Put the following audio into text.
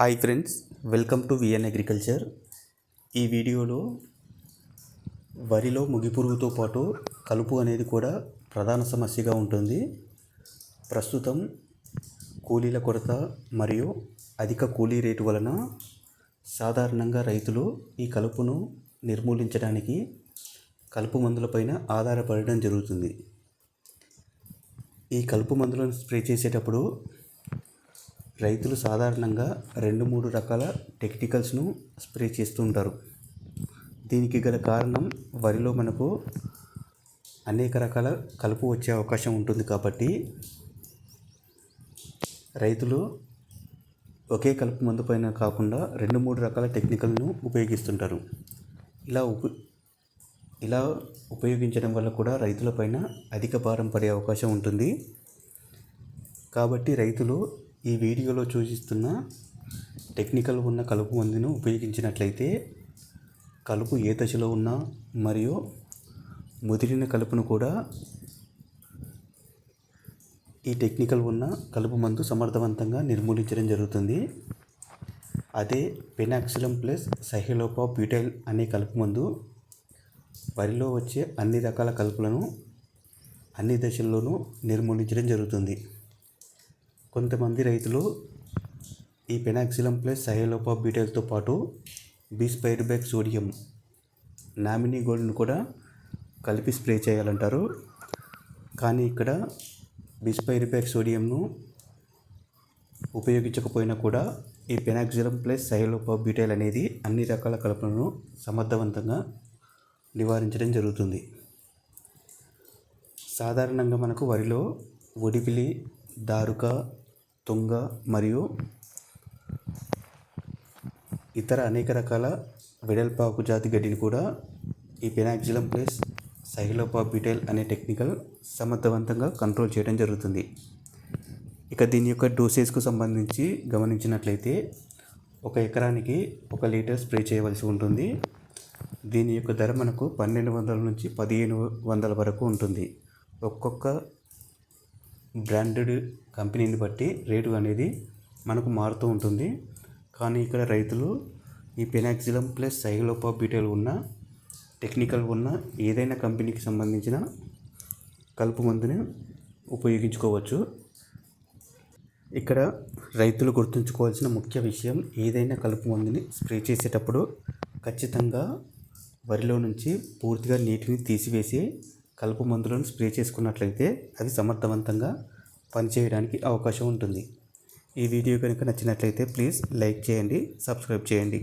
Hi friends, welcome to VN agriculture. ఈ వీడియోలో వరిలో ముగిపురుగుతో పాటు కలుపు అనేది కూడా ప్రధాన సమస్యగా ఉంటుంది. ప్రస్తుతం కూలీల కొరత మరియు అధిక కూలీ రేటు వలన సాధారణంగా రైతులు ఈ కలుపును నిర్మూలించడానికి కలుపు మందులపైన ఆధారపడడం జరుగుతుంది. ఈ కలుపు మందులను స్ప్రే చేసేటప్పుడు రైతులు సాధారణంగా 2-3 రకాల టెక్నికల్స్ను స్ప్రే చేస్తుంటారు. దీనికి గల కారణం వరిలో మనకు అనేక రకాల కలుపు వచ్చే అవకాశం ఉంటుంది కాబట్టి రైతులు ఒకే కలుపు మందు పైన కాకుండా 2-3 రకాల టెక్నికల్ను ఉపయోగిస్తుంటారు. ఇలా ఉపయోగించడం వల్ల కూడా రైతులపైన అధిక భారం పడే అవకాశం ఉంటుంది. కాబట్టి రైతులు ఈ వీడియోలో సూచిస్తున్న టెక్నికల్ ఉన్న కలుపు మందును ఉపయోగించినట్లయితే కలుపు ఏ దశలో ఉన్నా మరియు ముదిరిన కలుపును కూడా ఈ టెక్నికల్ ఉన్న కలుపు మందు సమర్థవంతంగా నిర్మూలించడం జరుగుతుంది. అదే పెనాక్సిలం ప్లస్ సైహలోప్రోపిటైల్ అనే కలుపు మందు వరిలో వచ్చే అన్ని రకాల కలుపులను అన్ని దశల్లోనూ నిర్మూలించడం జరుగుతుంది. కొంతమంది రైతులు ఈ పెనాక్సిలం ప్లస్ సైహలోప్రోపిటైల్తో పాటు బిస్పైరిడోన్ సోడియం నామినీ గోల్డ్ను కూడా కలిపి స్ప్రే చేయాలంటారు. కానీ ఇక్కడ బిస్పైరిడోన్ సోడియంను ఉపయోగించకపోయినా కూడా ఈ పెనాక్సిలం ప్లస్ సైహలోప్రోపిటైల్ అనేది అన్ని రకాల కలుపులను సమర్థవంతంగా నివారించడం జరుగుతుంది. సాధారణంగా మనకు వరిలో ఒడిపిలి, దారుక, తుంగ మరియు ఇతర అనేక రకాల వెడల్పాకు జాతి గడ్డిని కూడా ఈ పెనాక్సిలం ప్లస్ సైహలోప్రోపిటైల్ అనే టెక్నికల్ సమర్థవంతంగా కంట్రోల్ చేయడం జరుగుతుంది. ఇక దీని యొక్క డోసేజ్కు సంబంధించి గమనించినట్లయితే 1 ఎకరానికి 1 లీటర్ స్ప్రే చేయవలసి ఉంటుంది. దీని యొక్క ధర మనకు 1200 నుంచి 1500 వరకు ఉంటుంది. ఒక్కొక్క బ్రాండెడ్ కంపెనీని బట్టి రేటు అనేది మనకు మారుతూ ఉంటుంది. కానీ ఇక్కడ రైతులు ఈ పెనాక్సిలం ప్లస్ సైహలోప్రోపిటైల్ ఉన్న టెక్నికల్ ఉన్న ఏదైనా కంపెనీకి సంబంధించిన కలుపు మందుని ఉపయోగించుకోవచ్చు. ఇక్కడ రైతులు గుర్తుంచుకోవాల్సిన ముఖ్య విషయం, ఏదైనా కలుపు మందుని స్ప్రే చేసేటప్పుడు ఖచ్చితంగా వరిలో నుంచి పూర్తిగా నీటిని తీసివేసి కలుపు మందులను స్ప్రే చేసుకున్నట్లయితే అవి సమర్థవంతంగా పనిచేయడానికి అవకాశం ఉంటుంది. ఈ వీడియో కనుక నచ్చినట్లయితే ప్లీజ్ లైక్ చేయండి, సబ్స్క్రైబ్ చేయండి.